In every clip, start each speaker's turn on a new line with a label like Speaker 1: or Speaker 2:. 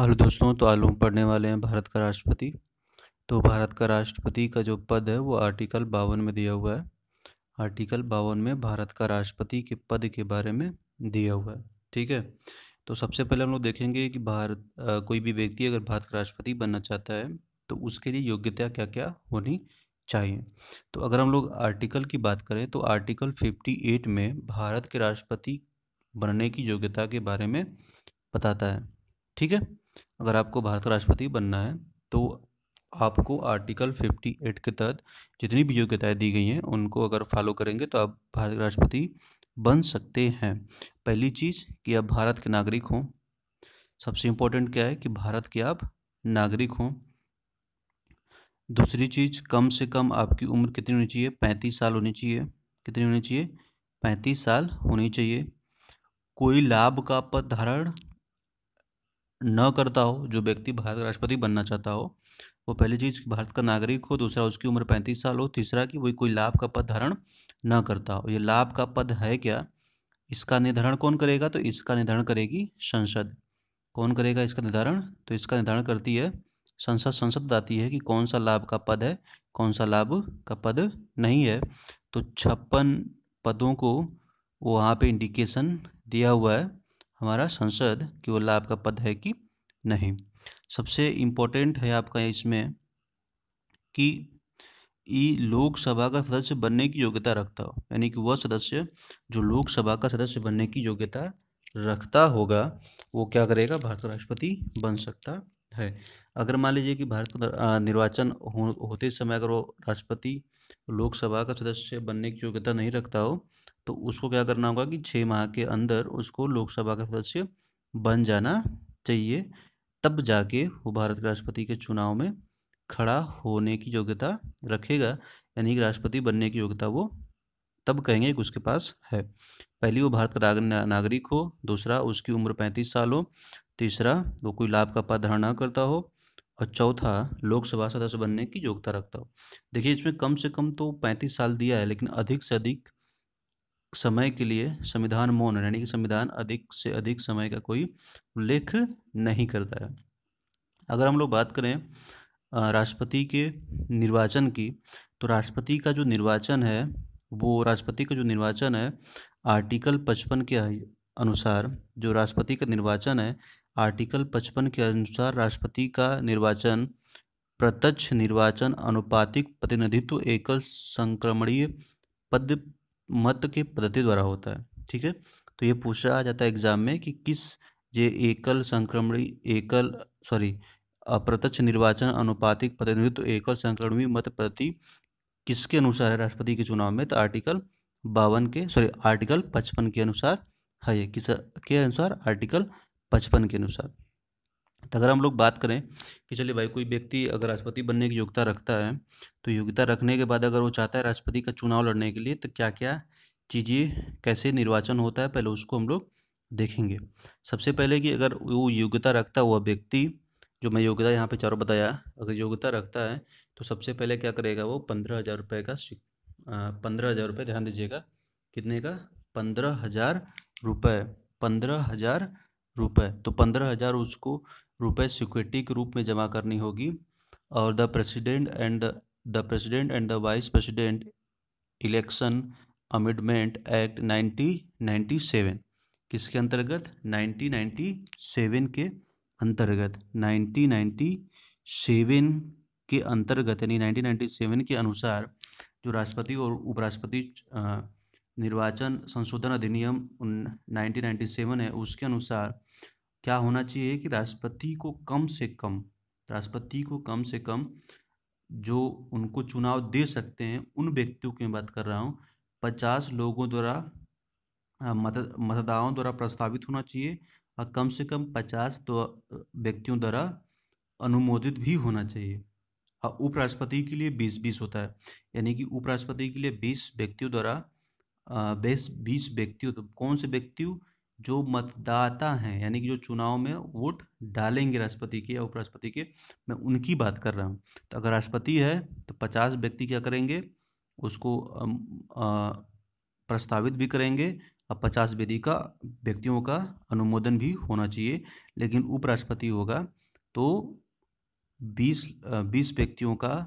Speaker 1: Hello दोस्तों, तो आज हम पढ़ने वाले हैं भारत का राष्ट्रपति। तो भारत का राष्ट्रपति का जो पद है वो आर्टिकल 52 में दिया हुआ है। आर्टिकल 52 में भारत का राष्ट्रपति के पद के बारे में दिया हुआ है। ठीक है। तो सबसे पहले हम लोग देखेंगे कि कोई भी व्यक्ति अगर भारत का राष्ट्रपति बनना चाहता है तो उसके लिए योग्यता क्या क्या होनी चाहिए। तो अगर हम लोग आर्टिकल की बात करें तो आर्टिकल 58 में भारत के राष्ट्रपति बनने की योग्यता के बारे में बताता है। ठीक है। अगर आपको भारत का राष्ट्रपति बनना है तो आपको आर्टिकल 58 के तहत जितनी भी योग्यताएं दी गई हैं उनको अगर फॉलो करेंगे तो आप भारत के राष्ट्रपति बन सकते हैं। पहली चीज़ कि आप भारत के नागरिक हों। सबसे इम्पोर्टेंट क्या है कि भारत के आप नागरिक हों। दूसरी चीज़, कम से कम आपकी उम्र कितनी होनी चाहिए? 35 साल होनी चाहिए। कितनी होनी चाहिए? 35 साल होनी चाहिए। कोई लाभ का पद धारण न करता हो, जो व्यक्ति भारत का राष्ट्रपति बनना चाहता हो वो पहली चीज़ भारत का नागरिक हो, दूसरा उसकी उम्र 35 साल हो, तीसरा कि वही कोई लाभ का पद धारण न करता हो। ये लाभ का पद है क्या, इसका निर्धारण कौन करेगा? तो इसका निर्धारण करेगी संसद। कौन करेगा इसका निर्धारण? तो इसका निर्धारण करती है संसद। संसद बताती है कि कौन सा लाभ का पद है, कौन सा लाभ का पद नहीं है। तो 56 पदों को वहाँ पे इंडिकेशन दिया हुआ है हमारा संसद कि वो लाभ का पद है कि नहीं। सबसे इम्पोर्टेंट है आपका इसमें कि लोकसभा का सदस्य बनने की योग्यता रखता हो, यानी कि वह सदस्य जो लोकसभा का सदस्य बनने की योग्यता रखता होगा वो क्या करेगा? भारत का राष्ट्रपति बन सकता है। अगर मान लीजिए कि भारत का निर्वाचन होते समय अगर वो राष्ट्रपति लोकसभा का सदस्य बनने की योग्यता नहीं रखता हो तो उसको क्या करना होगा कि 6 माह के अंदर उसको लोकसभा का सदस्य बन जाना चाहिए। तब जाके वो भारत के राष्ट्रपति के चुनाव में खड़ा होने की योग्यता रखेगा, यानी कि राष्ट्रपति बनने की योग्यता वो तब कहेंगे कि उसके पास है। पहली, वो भारत का नागरिक हो, दूसरा उसकी उम्र 35 साल हो, तीसरा वो कोई लाभ का पद धारण न करता हो, और चौथा लोकसभा सदस्य बनने की योग्यता रखता हो। देखिए इसमें कम से कम तो 35 साल दिया है, लेकिन अधिक से अधिक समय के लिए संविधान मौन है, यानी कि संविधान अधिक से अधिक समय का कोई उल्लेख नहीं करता है। अगर हम लोग बात करें राष्ट्रपति के निर्वाचन की, तो राष्ट्रपति का जो निर्वाचन है आर्टिकल 55 के अनुसार, जो राष्ट्रपति का निर्वाचन है आर्टिकल 55 के अनुसार राष्ट्रपति का निर्वाचन प्रत्यक्ष निर्वाचन, अनुपातिक प्रतिनिधित्व, एकल संक्रमणीय पद मत के पद्धति द्वारा होता है। ठीक है। तो ये पूछा जाता है एग्जाम में कि ये एकल सॉरी अप्रत्यक्ष निर्वाचन, अनुपातिक प्रतिनिधित्व, एकल संक्रमणीय मत पद्धति किसके अनुसार है राष्ट्रपति के चुनाव में? तो आर्टिकल 55 के अनुसार है। ये किस के अनुसार? आर्टिकल 55 के अनुसार। तो अगर हम लोग बात करें कि चलिए भाई कोई व्यक्ति अगर राष्ट्रपति बनने की योग्यता रखता है तो योग्यता रखने के बाद अगर वो चाहता है राष्ट्रपति का चुनाव लड़ने के लिए तो क्या क्या चीज़ें, कैसे निर्वाचन होता है, पहले उसको हम लोग देखेंगे। सबसे पहले कि अगर वो योग्यता रखता हुआ व्यक्ति, जो मैं योग्यता यहाँ पे चारों बताया, अगर योग्यता रखता है तो सबसे पहले क्या करेगा? वो 15,000 रुपये का 15,000 रुपये, ध्यान दीजिएगा कितने का? 15,000 रुपये। 15,000 रुपये। तो 15,000 उसको रुपये सिक्योरिटी के रूप में जमा करनी होगी। और the president and the vice president election amendment act 1997 किसके अंतर्गत? 1997 के अंतर्गत। 1997 के अंतर्गत, यानी 1997 के अनुसार जो राष्ट्रपति और उपराष्ट्रपति निर्वाचन संशोधन अधिनियम 1997 है, उसके अनुसार क्या होना चाहिए कि राष्ट्रपति को कम से कम जो उनको चुनाव दे सकते हैं उन व्यक्तियों की मैं बात कर रहा हूँ, 50 लोगों द्वारा मतदाताओं द्वारा प्रस्तावित होना चाहिए, और कम से कम 50 व्यक्तियों द्वारा अनुमोदित भी होना चाहिए। और उपराष्ट्रपति के लिए 20-20 होता है, यानी कि उपराष्ट्रपति के लिए 20 व्यक्तियों द्वारा 20 व्यक्तियों, तो कौन से व्यक्ति? जो मतदाता हैं, यानी कि जो चुनाव में वोट डालेंगे राष्ट्रपति के या उपराष्ट्रपति के, मैं उनकी बात कर रहा हूँ। तो अगर राष्ट्रपति है तो 50 व्यक्ति क्या करेंगे? उसको प्रस्तावित भी करेंगे अब 50 व्यक्तियों का अनुमोदन भी होना चाहिए, लेकिन उपराष्ट्रपति होगा तो 20 व्यक्तियों का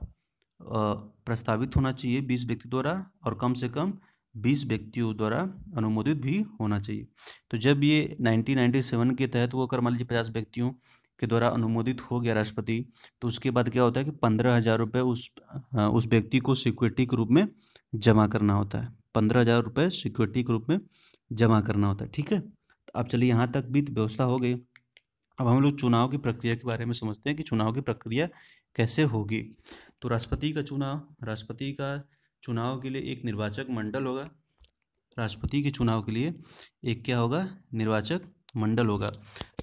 Speaker 1: प्रस्तावित होना चाहिए, 20 व्यक्ति द्वारा, और कम से कम 20 व्यक्तियों द्वारा अनुमोदित भी होना चाहिए। तो जब ये 1997 के तहत वो अगर मान लीजिए 50 व्यक्तियों के द्वारा अनुमोदित हो गया राष्ट्रपति, तो उसके बाद क्या होता है कि 15,000 रुपये उस व्यक्ति को सिक्योरिटी के रूप में जमा करना होता है। 15,000 रुपये सिक्योरिटी के रूप में जमा करना होता है। ठीक है, तो अब चलिए यहाँ तक भी व्यवस्था हो गई। अब हम लोग चुनाव की प्रक्रिया के बारे में समझते हैं कि चुनाव की प्रक्रिया कैसे होगी। तो राष्ट्रपति का चुनाव के लिए एक निर्वाचक मंडल होगा। राष्ट्रपति के चुनाव के लिए एक क्या होगा? निर्वाचक मंडल होगा।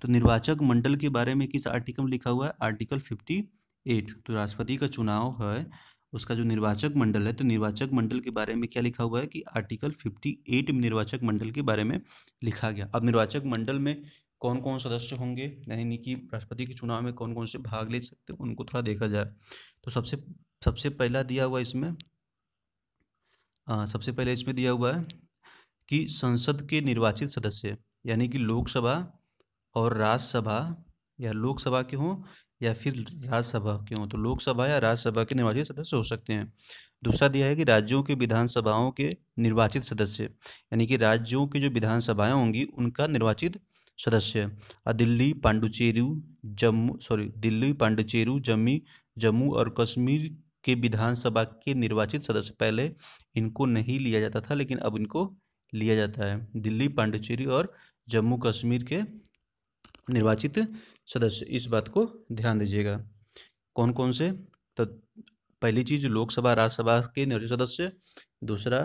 Speaker 1: तो निर्वाचक मंडल के बारे में किस आर्टिकल में लिखा हुआ है? आर्टिकल 58। तो राष्ट्रपति का चुनाव है, उसका जो निर्वाचक मंडल है, तो निर्वाचक मंडल के बारे में क्या लिखा हुआ है कि आर्टिकल 58 में निर्वाचक मंडल के बारे में लिखा गया। अब निर्वाचक मंडल में कौन कौन सदस्य होंगे, यानी कि राष्ट्रपति के चुनाव में कौन कौन से भाग ले सकते हैं, उनको थोड़ा देखा जाए। तो सबसे पहला दिया हुआ इसमें सबसे पहले इसमें दिया हुआ है कि संसद के निर्वाचित सदस्य, यानी कि लोकसभा और राज्यसभा, या लोकसभा के हों या फिर राज्यसभा के हों, तो लोकसभा या राज्यसभा के निर्वाचित सदस्य हो सकते हैं। दूसरा दिया है कि राज्यों के विधानसभाओं के निर्वाचित सदस्य, यानी कि राज्यों की जो विधानसभाएं होंगी उनका निर्वाचित सदस्य। और दिल्ली, पांडुचेरी, जम्मू और कश्मीर के विधानसभा के निर्वाचित सदस्य। पहले इनको नहीं लिया जाता था, लेकिन अब इनको लिया जाता है। दिल्ली, पांडुचेरी और जम्मू कश्मीर के निर्वाचित सदस्य, इस बात को ध्यान दीजिएगा। कौन कौन से? तो पहली चीज लोकसभा राज्यसभा के निर्वाचित सदस्य, दूसरा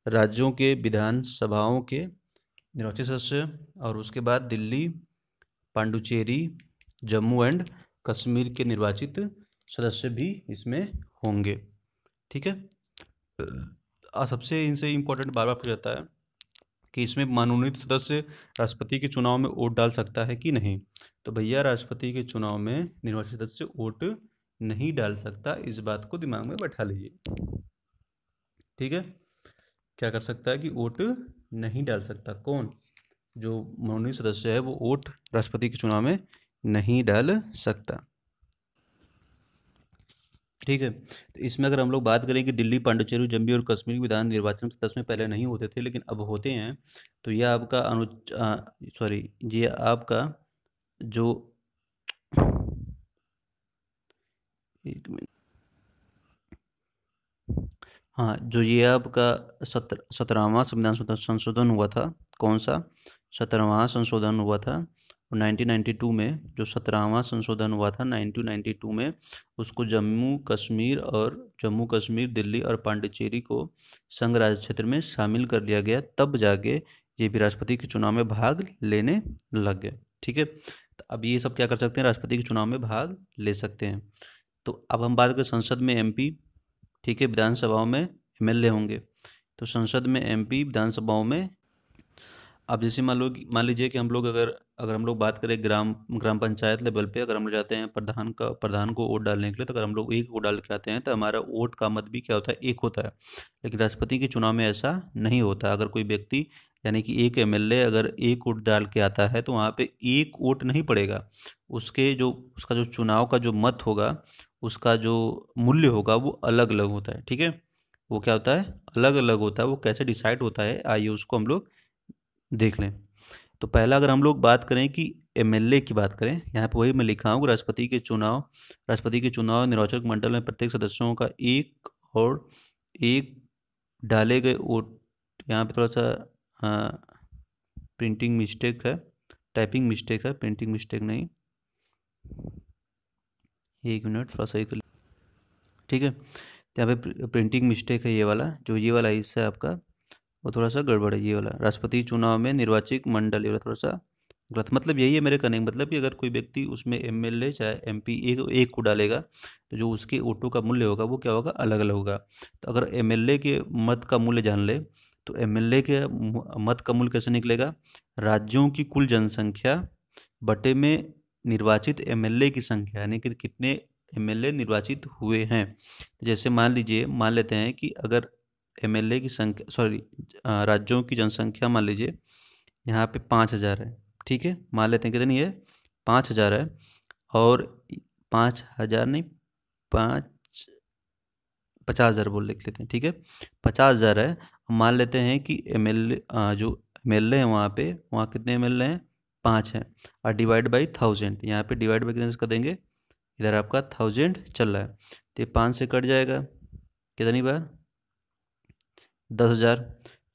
Speaker 1: राज्यों के विधानसभाओं के निर्वाचित सदस्य, और उसके बाद दिल्ली, पांडुचेरी, जम्मू एंड कश्मीर के निर्वाचित सदस्य भी इसमें होंगे। ठीक है, सबसे इनसे इम्पोर्टेंट बार बार पूछा जाता है कि इसमें मनोनीत सदस्य राष्ट्रपति के चुनाव में वोट डाल सकता है कि नहीं। तो भैया राष्ट्रपति के चुनाव में निर्वाचित सदस्य वोट नहीं डाल सकता, इस बात को दिमाग में बैठा लीजिए। ठीक है, क्या कर सकता है कि वोट नहीं डाल सकता। कौन? जो मनोनीत सदस्य है वो वोट राष्ट्रपति के चुनाव में नहीं डाल सकता। ठीक है, तो इसमें अगर हम लोग बात करें कि दिल्ली, पांडुचेरी, जम्मू और कश्मीर विधान निर्वाचन सदस्य में पहले नहीं होते थे, लेकिन अब होते हैं, तो यह आपका ये आपका जो एक मिनट, हाँ, जो ये आपका 17वां संविधान संशोधन हुआ था, कौन सा? 17वां संशोधन हुआ था 1992 में। जो 17वां संशोधन हुआ था 1992 में, उसको जम्मू कश्मीर, दिल्ली और पांडिचेरी को संघ राज्य क्षेत्र में शामिल कर लिया गया, तब जाके ये भी राष्ट्रपति के चुनाव में भाग लेने लग गए। ठीक है, तो अब ये सब क्या कर सकते हैं? राष्ट्रपति के चुनाव में भाग ले सकते हैं। तो अब हम बात करें संसद में MP, ठीक है, विधानसभाओं में MLA होंगे। तो संसद में MP, विधानसभाओं में, अब जैसे मान लीजिए कि हम लोग अगर हम लोग बात करें ग्राम पंचायत लेवल पे, अगर हम लोग जाते हैं प्रधान को वोट डालने के लिए, तो अगर हम लोग एक वोट डाल के आते हैं तो हमारा वोट का मत भी क्या होता है? एक होता है। लेकिन राष्ट्रपति के चुनाव में ऐसा नहीं होता। अगर कोई व्यक्ति, यानी कि एक MLA अगर एक वोट डाल के आता है, तो वहाँ पे एक वोट नहीं पड़ेगा। उसका जो चुनाव का जो मत होगा, उसका जो मूल्य होगा, वो अलग अलग होता है। ठीक है, वो क्या होता है? अलग अलग होता है। वो कैसे डिसाइड होता है, आइए उसको हम लोग देख लें। तो पहला अगर हम लोग बात करें कि MLA की बात करें, यहाँ पे वही मैं लिखा हूँ, राष्ट्रपति के चुनाव निर्वाचक मंडल में प्रत्येक सदस्यों का एक डाले गए वोट, यहाँ पे थोड़ा सा प्रिंटिंग मिस्टेक है, टाइपिंग मिस्टेक है, प्रिंटिंग मिस्टेक नहीं, एक मिनट, थोड़ा सही कर। ठीक है, तो यहाँ पे प्रिंटिंग मिस्टेक है, ये वाला हिस्सा है आपका, वो थोड़ा सा गड़बड़ है। ये वाला राष्ट्रपति चुनाव में निर्वाचित मंडल, ये वाला थोड़ा सा गलत, मतलब यही है मेरे कहने का मतलब कि अगर कोई व्यक्ति उसमें MLA चाहे MP एक को डालेगा, तो जो उसके वोटों का मूल्य होगा वो क्या होगा? अलग अलग होगा। तो अगर MLA के मत का मूल्य जान ले, तो MLA के मत का मूल्य कैसे निकलेगा? राज्यों की कुल जनसंख्या बटे में निर्वाचित MLA की संख्या, यानी कि कितने MLA निर्वाचित हुए हैं। जैसे मान लेते हैं कि अगर एमएलए की संख्या, सॉरी राज्यों की जनसंख्या मान लीजिए यहाँ पे 5,000 है, ठीक है, मान लेते हैं कितनी है, 5,000 है, और 5,000 नहीं, 50,000 बोल लिख लेते हैं, ठीक है, 50,000 है। मान लेते हैं कि एमएलए जो एमएलए है वहाँ पे, वहाँ कितने एमएलए हैं, 5 हैं, और डिवाइड बाई 1000, यहाँ पे डिवाइड बाई कितने से कर देंगे, इधर आपका 1000 चल रहा है, तो ये 5 से कट जाएगा, कितनी बार, 10,000।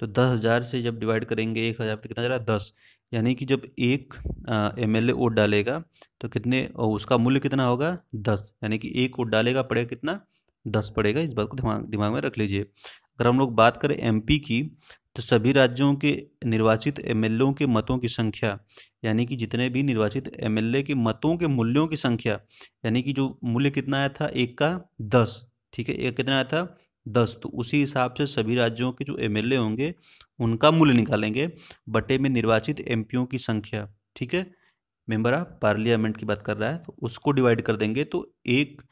Speaker 1: तो 10,000 से जब डिवाइड करेंगे 1,000 पे कितना चला, 10, यानी कि जब एक एमएलए वोट डालेगा तो कितने, और उसका मूल्य कितना होगा, 10, यानी कि एक वोट डालेगा पड़ेगा कितना, 10 पड़ेगा। इस बात को दिमाग दिमाग में रख लीजिए। अगर हम लोग बात करें एमपी की, तो सभी राज्यों के निर्वाचित एमएलए के मतों की संख्या, यानी कि जितने भी निर्वाचित एमएलए के मतों के मूल्यों की संख्या, यानी कि जो मूल्य कितना आया था एक का 10, ठीक है, एक कितना आया था 10, तो उसी हिसाब से सभी राज्यों के जो एमएलए होंगे उनका मूल्य निकालेंगे बटे में निर्वाचित एमपीओ की संख्या, ठीक है, मेंबर ऑफ पार्लियामेंट की बात कर रहा है, तो उसको डिवाइड कर देंगे, तो एक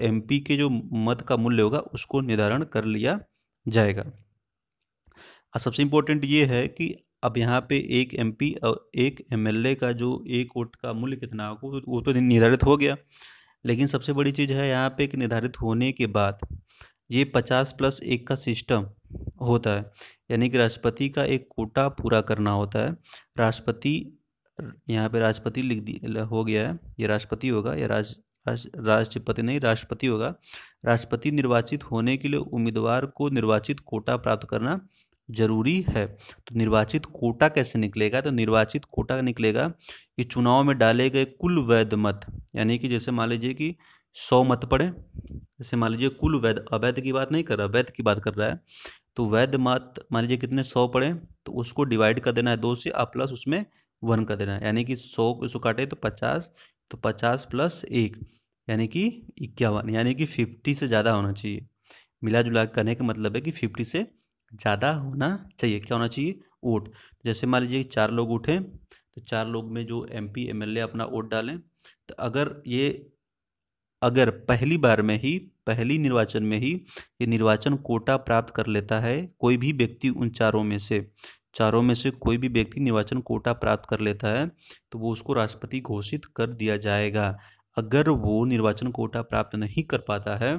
Speaker 1: एमपी के जो मत का मूल्य होगा उसको निर्धारण कर लिया जाएगा। और सबसे इम्पोर्टेंट ये है कि अब यहाँ पे एक एमपी और एक एमएलए का जो एक वोट का मूल्य कितना होगा वो तो निर्धारित हो गया, लेकिन सबसे बड़ी चीज़ है यहाँ पे कि निर्धारित होने के बाद ये 50+1 का सिस्टम होता है, यानी कि राष्ट्रपति का एक कोटा पूरा करना होता है। राष्ट्रपति, यहाँ पे राष्ट्रपति लिख दी हो गया है, ये राष्ट्रपति होगा, या राष्ट्रपति नहीं, राष्ट्रपति होगा। राष्ट्रपति निर्वाचित होने के लिए उम्मीदवार को निर्वाचित कोटा प्राप्त करना जरूरी है। तो निर्वाचित कोटा कैसे निकलेगा, तो निर्वाचित कोटा निकलेगा कि चुनाव में डाले गए कुल वैध मत, यानी कि जैसे मान लीजिए कि 100 मत पड़े, जैसे मान लीजिए कुल वैध, अवैध की बात नहीं कर रहा, वैध की बात कर रहा है, तो वैध मत मान लीजिए कितने 100 पड़े, तो उसको डिवाइड कर देना है 2 से, और प्लस उसमें 1 कर देना है, यानी कि 100 को इसको काटे तो 50, तो 50+1 यानी कि 51, यानी कि 50 से ज़्यादा होना चाहिए। मिला जुला करने का मतलब है कि 50 से ज़्यादा होना चाहिए। क्या होना चाहिए, वोट। जैसे मान लीजिए 4 लोग उठे, तो 4 लोग में जो एमपी एमएलए अपना वोट डालें, तो अगर पहली बार में ही, पहली निर्वाचन में ही ये निर्वाचन कोटा प्राप्त कर लेता है, कोई भी व्यक्ति उन चारों में से कोई भी व्यक्ति निर्वाचन कोटा प्राप्त कर लेता है, तो वो उसको राष्ट्रपति घोषित कर दिया जाएगा। अगर वो निर्वाचन कोटा प्राप्त नहीं कर पाता है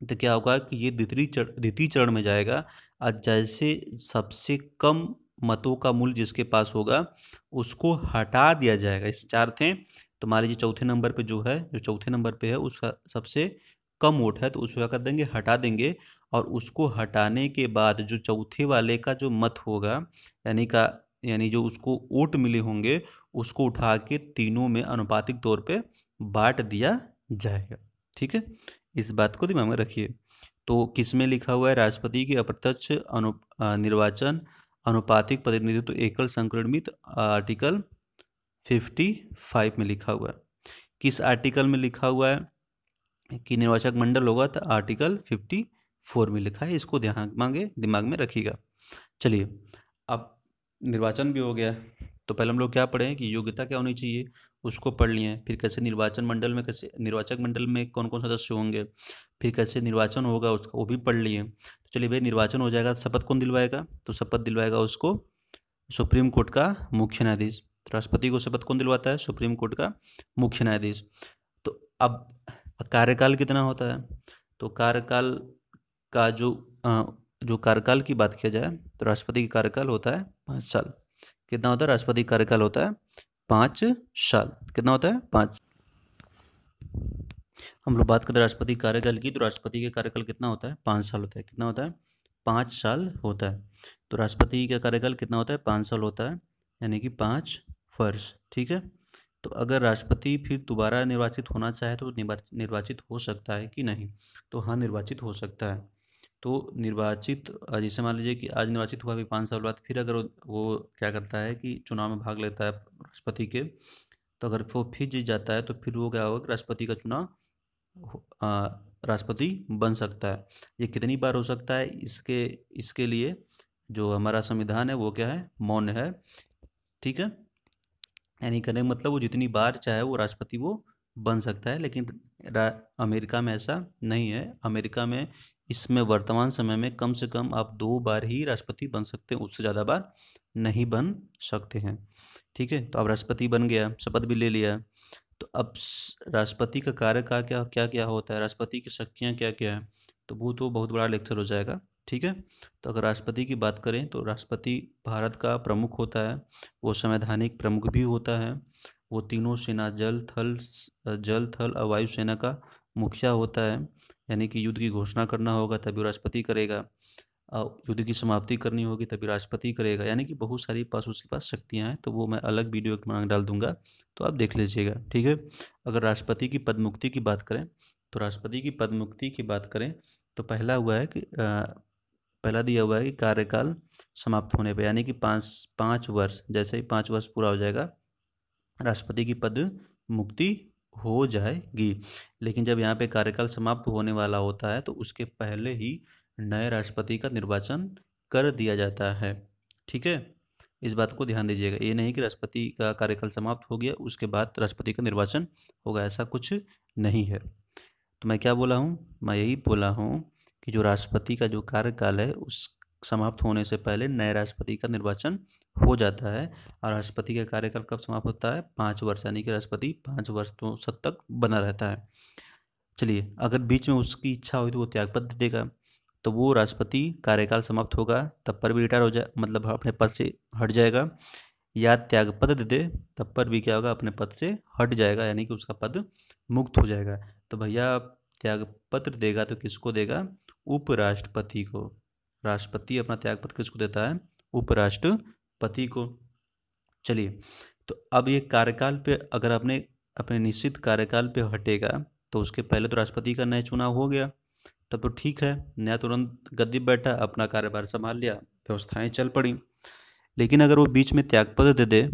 Speaker 1: तो क्या होगा कि ये द्वितीय चरण में जाएगा, और जैसे सबसे कम मतों का मूल्य जिसके पास होगा उसको हटा दिया जाएगा। इस 4 थे, तो मान लीजिए चौथे नंबर पे जो है, जो चौथे नंबर पे है उसका सबसे कम वोट है, तो उसको क्या कर देंगे, हटा देंगे, और उसको हटाने के बाद जो चौथे वाले का जो मत होगा, यानी जो उसको वोट मिले होंगे, उसको उठा के तीनों में अनुपातिक तौर पे बांट दिया जाएगा। ठीक है, इस बात को दिमाग में रखिए। तो किस में लिखा हुआ है, राष्ट्रपति के अप्रत्यक्ष निर्वाचन अनुपातिक प्रतिनिधित्व एकल संक्रमित, आर्टिकल 55 में लिखा हुआ है। किस आर्टिकल में लिखा हुआ है कि निर्वाचक मंडल होगा, तो आर्टिकल 54 में लिखा है, इसको दिमाग में रखिएगा। चलिए, अब निर्वाचन भी हो गया, तो पहले हम लोग क्या पढ़े कि योग्यता क्या होनी चाहिए, उसको पढ़ लिए। फिर कैसे निर्वाचक मंडल में कौन कौन सदस्य होंगे, फिर कैसे निर्वाचन होगा उसका, वो भी पढ़ लिए। तो चलिए भाई, निर्वाचन हो जाएगा, शपथ कौन दिलवाएगा, तो शपथ दिलवाएगा उसको सुप्रीम कोर्ट का मुख्य न्यायाधीश। राष्ट्रपति को शपथ कौन दिलवाता है, सुप्रीम कोर्ट का मुख्य न्यायाधीश। तो अब कार्यकाल कितना होता है, तो कार्यकाल का जो कार्यकाल की बात किया जाए, तो राष्ट्रपति का कार्यकाल होता है 5 साल। कितना होता है, राष्ट्रपति का कार्यकाल होता है 5 साल। कितना होता है, 5। हम लोग बात करें राष्ट्रपति कार्यकाल की, तो राष्ट्रपति का कार्यकाल कितना होता है, 5 साल होता है। कितना होता है, 5 साल होता है। तो राष्ट्रपति का कार्यकाल कितना होता है, 5 साल होता है, यानी कि 5 वर्ष। ठीक है, तो अगर राष्ट्रपति फिर दोबारा निर्वाचित होना चाहे तो निर्वाचित हो सकता है कि नहीं, तो हाँ, निर्वाचित हो सकता है। तो निर्वाचित, जैसे मान लीजिए कि आज निर्वाचित हुआ, अभी 5 साल बाद फिर अगर वो क्या करता है कि चुनाव में भाग लेता है राष्ट्रपति के, तो अगर वो फिर जीत जाता है तो फिर वो क्या होगा कि राष्ट्रपति का चुनाव राष्ट्रपति बन सकता है। ये कितनी बार हो सकता है, इसके लिए जो हमारा संविधान है वो क्या है, मौन है। ठीक है, यानी कहने का मतलब वो जितनी बार चाहे वो राष्ट्रपति वो बन सकता है, लेकिन अमेरिका में ऐसा नहीं है। अमेरिका में इसमें वर्तमान समय में कम से कम आप 2 बार ही राष्ट्रपति बन सकते हैं, उससे ज़्यादा बार नहीं बन सकते हैं। ठीक है, तो अब राष्ट्रपति बन गया, शपथ भी ले लिया, तो अब राष्ट्रपति का कार्य का क्या क्या क्या होता है, राष्ट्रपति की शक्तियाँ क्या क्या है, तो वो तो बहुत बड़ा लेक्चर हो जाएगा। ठीक है, तो अगर राष्ट्रपति की बात करें तो राष्ट्रपति भारत का प्रमुख होता है, वो संवैधानिक प्रमुख भी होता है, वो तीनों सेना जल थल और वायु सेना का मुखिया होता है। यानी कि युद्ध की घोषणा करना होगा तभी राष्ट्रपति करेगा, युद्ध की समाप्ति करनी होगी तभी राष्ट्रपति करेगा। यानी कि बहुत सारी पास उसके पास शक्तियाँ हैं, तो वो मैं अलग वीडियो में डाल दूंगा, तो आप देख लीजिएगा। ठीक है, अगर राष्ट्रपति की पदमुक्ति की बात करें तो राष्ट्रपति की पदमुक्ति की बात करें तो पहला हुआ है कि पहला दिया हुआ है कि कार्यकाल समाप्त होने पर, यानी कि 5 वर्ष, जैसे ही 5 वर्ष पूरा हो जाएगा राष्ट्रपति की पद मुक्ति हो जाएगी। लेकिन जब यहाँ पे कार्यकाल समाप्त होने वाला होता है तो उसके पहले ही नए राष्ट्रपति का निर्वाचन कर दिया जाता है। ठीक है, इस बात को ध्यान दीजिएगा, ये नहीं कि राष्ट्रपति का कार्यकाल समाप्त हो गया उसके बाद राष्ट्रपति का निर्वाचन होगा, ऐसा कुछ नहीं है। तो मैं क्या बोला हूँ, मैं यही बोला हूँ कि जो राष्ट्रपति का जो कार्यकाल है उस समाप्त होने से पहले नए राष्ट्रपति का निर्वाचन हो जाता है। और राष्ट्रपति का कार्यकाल कब समाप्त होता है, 5 वर्ष, यानी कि राष्ट्रपति 5 वर्ष तो सद तक बना रहता है। चलिए, अगर बीच में उसकी इच्छा हुई तो वो त्यागपत्र दे देगा, तो वो राष्ट्रपति कार्यकाल समाप्त होगा तब पर भी रिटायर हो जाए, मतलब अपने पद से हट जाएगा, या त्यागपत्र दे दे तब पर भी क्या होगा, अपने पद से हट जाएगा, यानी कि उसका पद मुक्त हो जाएगा। तो भैया त्यागपत्र देगा तो किसको देगा, उपराष्ट्रपति को। राष्ट्रपति अपना त्यागपत्र किसको देता है, उपराष्ट्रपति को। चलिए, तो अब ये कार्यकाल पे अगर अपने अपने निश्चित कार्यकाल पे हटेगा तो उसके पहले तो राष्ट्रपति का नया चुनाव हो गया, तब तो ठीक है, नया तुरंत गद्दी बैठा, अपना कार्यभार संभाल लिया, व्यवस्थाएं चल पड़ी। लेकिन अगर वो बीच में त्यागपत्र दे दे,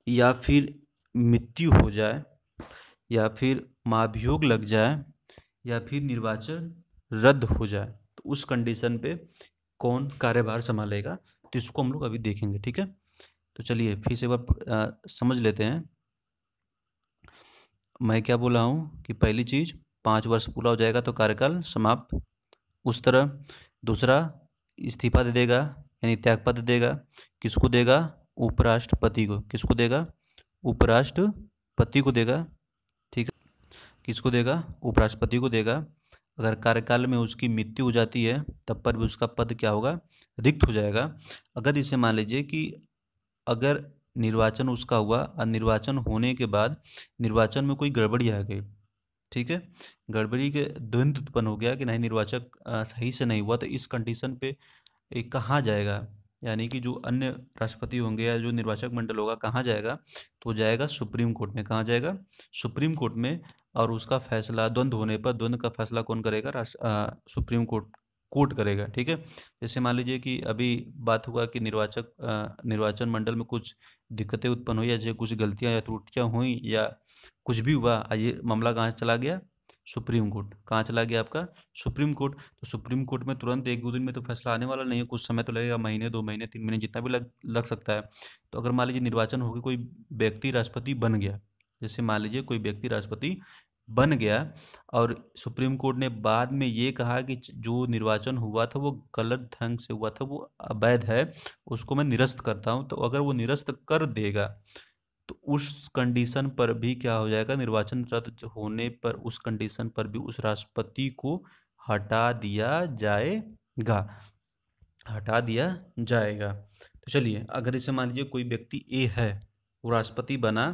Speaker 1: या फिर मृत्यु हो जाए, या फिर महाभियोग लग जाए, या फिर निर्वाचन रद्द हो जाए, तो उस कंडीशन पे कौन कार्यभार संभालेगा, तो इसको हम लोग अभी देखेंगे। ठीक है, तो चलिए फिर से एक बार समझ लेते हैं। मैं क्या बोला हूँ कि पहली चीज़ 5 वर्ष पूरा हो जाएगा तो कार्यकाल समाप्त, उस तरह। दूसरा, इस्तीफा दे देगा, यानी त्यागपत्र देगा, किसको देगा, उपराष्ट्रपति को। किसको देगा, उपराष्ट्रपति को देगा। ठीक है, किसको देगा, उपराष्ट्रपति को देगा। अगर कार्यकाल में उसकी मृत्यु हो जाती है तब पर भी उसका पद क्या होगा, रिक्त हो जाएगा। अगर इसे मान लीजिए कि अगर निर्वाचन उसका हुआ और निर्वाचन होने के बाद निर्वाचन में कोई गड़बड़ी आ गई, ठीक है, गड़बड़ी के द्वंद्व उत्पन्न हो गया कि नहीं निर्वाचक सही से नहीं हुआ, तो इस कंडीशन पे कहाँ जाएगा, यानी कि जो अन्य राष्ट्रपति होंगे या जो निर्वाचक मंडल होगा कहाँ जाएगा, तो जाएगा सुप्रीम कोर्ट में। कहाँ जाएगा, सुप्रीम कोर्ट में। और उसका फैसला द्वंद्व होने पर द्वंद्व का फैसला कौन करेगा, सुप्रीम कोर्ट करेगा। ठीक है, जैसे मान लीजिए कि अभी बात हुआ कि निर्वाचन मंडल में कुछ दिक्कतें उत्पन्न हुई, या जैसे कुछ गलतियां या त्रुटियां हुई या कुछ भी हुआ, ये मामला कहाँ चला गया, सुप्रीम कोर्ट। कहाँ चला गया आपका, सुप्रीम कोर्ट। तो सुप्रीम कोर्ट में तुरंत 1-2 दिन में तो फैसला आने वाला नहीं है, कुछ समय तो लगेगा, महीने 2 महीने 3 महीने जितना भी लग सकता है। तो अगर मान लीजिए निर्वाचन होकर कोई व्यक्ति राष्ट्रपति बन गया, जैसे मान लीजिए कोई व्यक्ति राष्ट्रपति बन गया और सुप्रीम कोर्ट ने बाद में ये कहा कि जो निर्वाचन हुआ था वो गलत ढंग से हुआ था, वो अवैध है, उसको मैं निरस्त करता हूँ, तो अगर वो निरस्त कर देगा तो उस कंडीशन पर भी क्या हो जाएगा, निर्वाचन रद्द होने पर उस कंडीशन पर भी उस राष्ट्रपति को हटा दिया जाएगा, हटा दिया जाएगा। तो चलिए, अगर इसे मान लीजिए कोई व्यक्ति ए है, वो राष्ट्रपति बना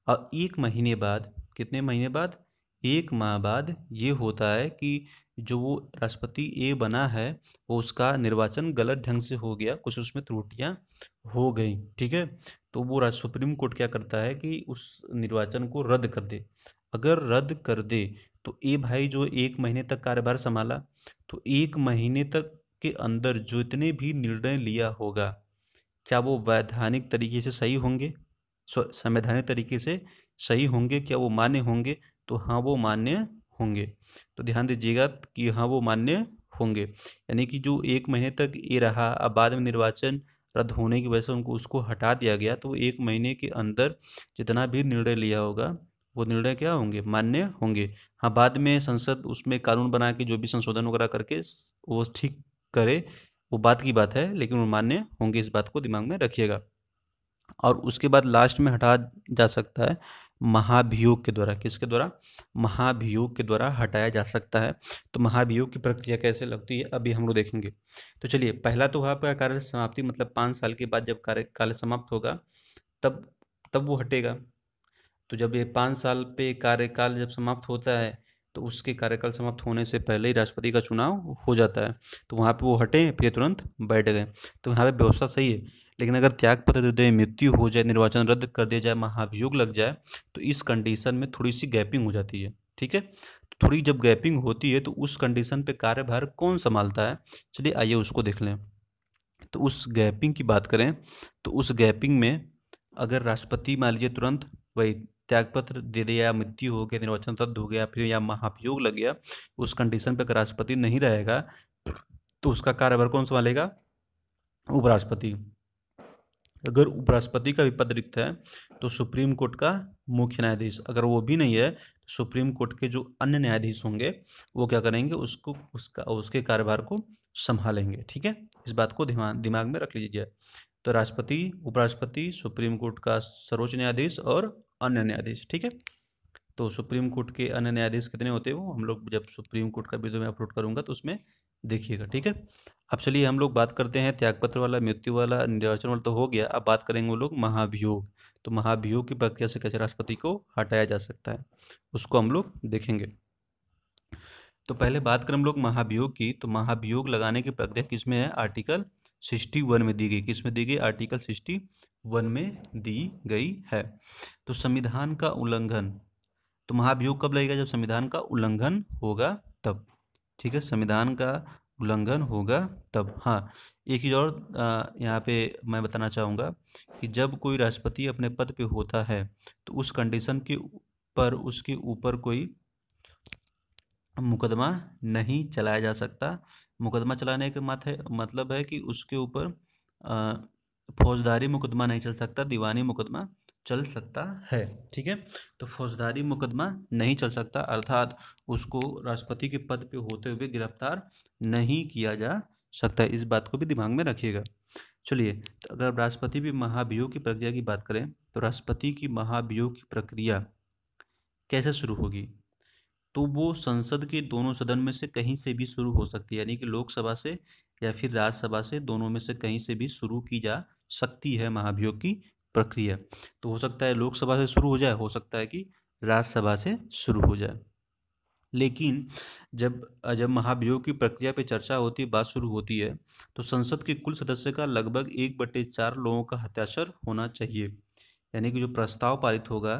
Speaker 1: और 1 महीने बाद, कितने महीने बाद, 1 माह बाद ये होता है कि जो वो राष्ट्रपति ए बना है वो उसका निर्वाचन गलत ढंग से हो गया, कुछ उसमें त्रुटियां हो गई। ठीक है, तो वो सुप्रीम कोर्ट क्या करता है कि उस निर्वाचन को रद्द कर दे। अगर रद्द कर दे तो ए भाई जो 1 महीने तक कार्यभार संभाला, तो 1 महीने तक के अंदर जो इतने भी निर्णय लिया होगा, क्या वो वैधानिक तरीके से सही होंगे, संवैधानिक तरीके से सही होंगे, क्या वो मान्य होंगे, तो हाँ वो मान्य होंगे। तो ध्यान दीजिएगा कि हाँ वो मान्य होंगे, यानी कि जो 1 महीने तक ये रहा, अब बाद में निर्वाचन रद्द होने की वजह से उसको हटा दिया गया, तो 1 महीने के अंदर जितना भी निर्णय लिया होगा वो निर्णय क्या होंगे, मान्य होंगे। हाँ, बाद में संसद उसमें कानून बना के जो भी संशोधन वगैरह करके वो ठीक करे, वो बात की बात है, लेकिन वो मान्य होंगे, इस बात को दिमाग में रखिएगा। और उसके बाद लास्ट में हटा जा सकता है महाभियोग के द्वारा। किसके द्वारा, महाभियोग के द्वारा हटाया जा सकता है। तो महाभियोग की प्रक्रिया कैसे लगती है अभी हम लोग देखेंगे। तो चलिए, पहला तो आपका कार्य समाप्ति, मतलब 5 साल के बाद जब कार्यकाल समाप्त होगा तब तब वो हटेगा। तो जब ये 5 साल पे कार्यकाल जब समाप्त होता है तो उसके कार्यकाल समाप्त होने से पहले ही राष्ट्रपति का चुनाव हो जाता है। तो वहाँ पे वो हटे, फिर तुरंत बैठ गए। तो यहाँ पे व्यवस्था सही है। लेकिन अगर त्यागपत्र दे दे, मृत्यु हो जाए, निर्वाचन रद्द कर दिया जाए, महाभियोग लग जाए, तो इस कंडीशन में थोड़ी सी गैपिंग हो जाती है। ठीक है, तो थोड़ी जब गैपिंग होती है तो उस कंडीशन पे कार्यभार कौन संभालता है, चलिए आइए उसको देख लें। तो उस गैपिंग की बात करें तो उस गैपिंग में अगर राष्ट्रपति मान लीजिए तुरंत वही त्यागपत्र दे दिया, मृत्यु हो गया, निर्वाचन रद्द हो गया, फिर या महाभियोग लग गया, उस कंडीशन पे अगर राष्ट्रपति नहीं रहेगा तो उसका कार्यभार कौन संभालेगा, उपराष्ट्रपति। अगर उपराष्ट्रपति का भी पद रिक्त है तो सुप्रीम कोर्ट का मुख्य न्यायाधीश, अगर वो भी नहीं है तो सुप्रीम कोर्ट के जो अन्य न्यायाधीश होंगे वो क्या करेंगे, उसको उसके कार्यभार को संभालेंगे। ठीक है, इस बात को दिमाग में रख लीजिए। तो राष्ट्रपति, उपराष्ट्रपति, सुप्रीम कोर्ट का सर्वोच्च न्यायाधीश और अन्य न्यायाधीश। ठीक है, तो सुप्रीम कोर्ट के अन्य न्यायाधीश कितने होते हैं, वो हम लोग जब सुप्रीम कोर्ट का वीडियो में अपलोड करूंगा तो उसमें देखिएगा। ठीक है, अब चलिए हम लोग बात करते हैं त्यागपत्र वाला, मृत्यु वाला, निर्वाचन वाला तो हो गया। अब बात करेंगे वो लोग महाभियोग। तो महाभियोग की प्रक्रिया से कैसे राष्ट्रपति को हटाया जा सकता है उसको हम लोग देखेंगे। तो पहले बात करें हम लोग महाभियोग की, तो महाभियोग लगाने की प्रक्रिया किसमें है, आर्टिकल 61 में दी गई। किसमें दी गई, आर्टिकल 61 में दी गई है। तो संविधान का उल्लंघन, तो महाभियोग कब लगेगा, जब संविधान का उल्लंघन होगा तब। ठीक है, संविधान का उल्लंघन होगा तब। हाँ, एक चीज़ और यहाँ पे मैं बताना चाहूँगा कि जब कोई राष्ट्रपति अपने पद पे होता है तो उस कंडीशन के पर उसके ऊपर कोई मुकदमा नहीं चलाया जा सकता। मुकदमा चलाने का मतलब है कि उसके ऊपर फौजदारी मुकदमा नहीं चल सकता, दीवानी मुकदमा चल सकता है। ठीक है, तो फौजदारी मुकदमा नहीं चल सकता, अर्थात उसको राष्ट्रपति के पद पे होते हुए गिरफ्तार नहीं किया जा सकता है। इस बात को भी दिमाग में रखिएगा। चलिए, तो अगर राष्ट्रपति भी महाभियोग की प्रक्रिया की बात करें तो राष्ट्रपति की महाभियोग की प्रक्रिया कैसे शुरू होगी, तो वो संसद के दोनों सदन में से कहीं से भी शुरू हो सकती है, यानी कि लोकसभा से या फिर राज्यसभा से, दोनों में से कहीं से भी शुरू की जा सकती है महाभियोग की प्रक्रिया। तो हो सकता है लोकसभा से शुरू हो जाए, हो सकता है कि राज्यसभा से शुरू हो जाए। लेकिन जब जब महाभियोग की प्रक्रिया पे चर्चा होती है, बात शुरू होती है, तो संसद के कुल सदस्य का लगभग 1/4 लोगों का हस्ताक्षर होना चाहिए। यानी कि जो प्रस्ताव पारित होगा,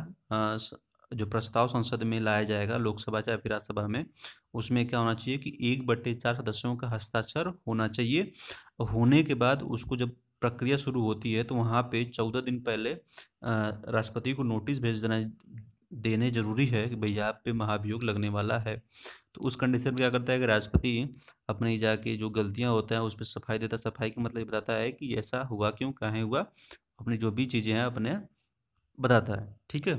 Speaker 1: जो प्रस्ताव संसद में लाया जाएगा, लोकसभा चाहे फिर राज्यसभा में, उसमें क्या होना चाहिए कि 1/4 सदस्यों का हस्ताक्षर होना चाहिए। होने के बाद उसको जब प्रक्रिया शुरू होती है तो वहाँ पे 14 दिन पहले राष्ट्रपति को नोटिस भेज देने जरूरी है कि भैया आप पे महाभियोग लगने वाला है। तो उस कंडीशन में क्या करता है कि राष्ट्रपति अपने जाके जो गलतियां होता है उस पर सफाई देता है। सफाई का मतलब ये बताता है कि ऐसा हुआ क्यों, काहे हुआ, अपनी जो भी चीज़ें हैं अपने बताता है। ठीक है,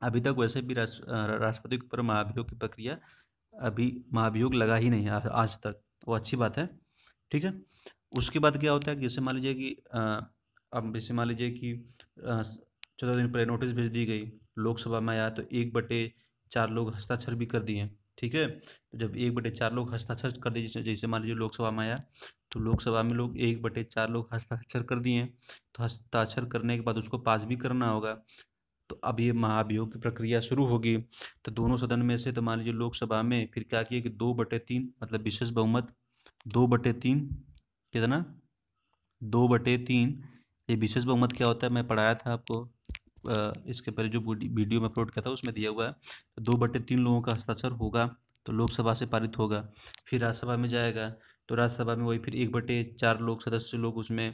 Speaker 1: अभी तक वैसे भी राष्ट्रपति के ऊपर महाभियोग की प्रक्रिया, अभी महाभियोग लगा ही नहीं है आज तक, वो अच्छी बात है। ठीक है, उसके बाद क्या होता है कि जैसे मान लीजिए कि अब जैसे मान लीजिए कि 14 दिन पहले नोटिस भेज दी गई, लोकसभा में आया तो 1/4 लोग हस्ताक्षर भी कर दिए। ठीक है, तो जब 1/4 लोग हस्ताक्षर कर दिए, जैसे जैसे मान लीजिए लोकसभा में आया तो लोकसभा में लोग 1/4 लोग हस्ताक्षर कर दिए, तो हस्ताक्षर करने के बाद उसको पास भी करना होगा। तो अब ये महाभियोग की प्रक्रिया शुरू होगी। तो दोनों सदन में से, तो मान लीजिए लोकसभा में फिर क्या किया कि 2/3 मतलब विशेष बहुमत, 2/3 कितना, 2/3, ये विशेष बहुमत क्या होता है मैं पढ़ाया था आपको इसके पहले जो वीडियो में अपलोड किया था उसमें दिया हुआ है। तो 2/3 लोगों का हस्ताक्षर होगा तो लोकसभा से पारित होगा, फिर राज्यसभा में जाएगा तो राज्यसभा में वही फिर 1/4 लोग सदस्य लोग उसमें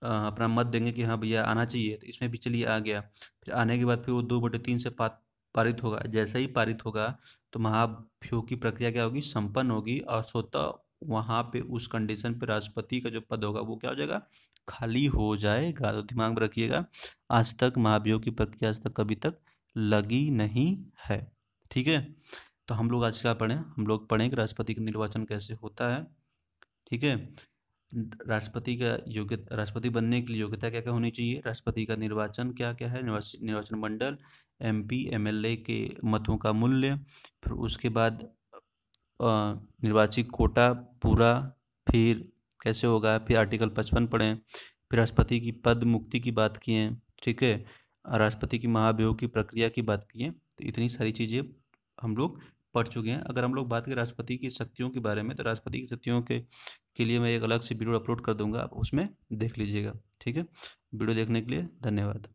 Speaker 1: अपना मत देंगे कि हाँ भैया आना चाहिए, तो इसमें भी चलिए आ गया। फिर आने के बाद फिर वो 2/3 से पारित होगा। जैसे ही पारित होगा तो महाभियोग की प्रक्रिया क्या होगी, संपन्न होगी, और स्वतः वहाँ पे उस कंडीशन पे राष्ट्रपति का जो पद होगा वो क्या हो जाएगा, खाली हो जाएगा। तो दिमाग में रखिएगा, आज तक महाभियोग की प्रक्रिया आज तक कभी तक लगी नहीं है। ठीक है, तो हम लोग आज क्या पढ़ें, हम लोग पढ़ें कि राष्ट्रपति का निर्वाचन कैसे होता है। ठीक है, राष्ट्रपति का योग्यता, राष्ट्रपति बनने के लिए योग्यता क्या क्या होनी चाहिए, राष्ट्रपति का निर्वाचन क्या क्या है, निर्वाचन मंडल, एमपी एमएलए के मतों का मूल्य, फिर उसके बाद निर्वाचित कोटा पूरा, फिर कैसे होगा, फिर आर्टिकल 55 पढ़ें, फिर राष्ट्रपति की पद मुक्ति की बात किए। ठीक है, राष्ट्रपति की महाभियोग की प्रक्रिया की बात किए। तो इतनी सारी चीज़ें हम लोग पढ़ चुके हैं। अगर हम लोग बात करें राष्ट्रपति की शक्तियों के बारे में, तो राष्ट्रपति की शक्तियों के लिए मैं एक अलग से वीडियो अपलोड कर दूंगा, आप उसमें देख लीजिएगा। ठीक है, वीडियो देखने के लिए धन्यवाद।